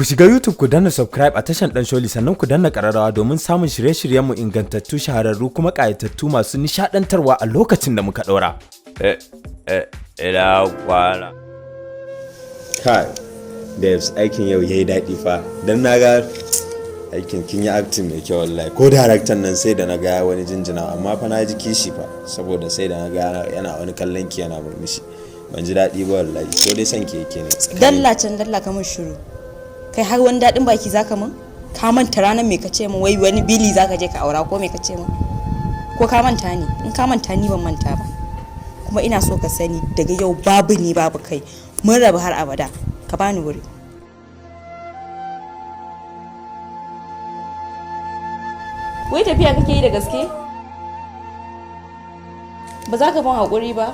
Ku shiga YouTube ku danna subscribe a tashan Dan Sholi sannan ku danna ƙararrawa domin samun shirye-shiryenmu ingantattu shahararru kuma ƙayatattu masu nishaɗantarwa a lokacin da muka ɗora. Ina kwana. Kai, babes, aikin yau yayi daɗi fa. Dan na ga aikin kin yi acting mai kyau wallahi. Ko director nan sai da na ga wani jinjina amma fa na ji kishi fa saboda sai da na ga yana wani kallon ki yana murmushi. Ban ji daɗi ba wallahi. Ko dai son ki yake ne. Dalla ka mun shiru. Kai har wani daɗin baki zaka mun? Ka manta ranar me kace min wai wani bili zaka je ka aura ko me kace min? Ko ka manta ni? In ka manta ni ban manta ba. Kuma ina so ka sani daga yau babu ni babu kai. Mun rabu har abada. Ka bani wuri. Wai tafiya kake yi da gaske? Ba za ka ban hakuri ba?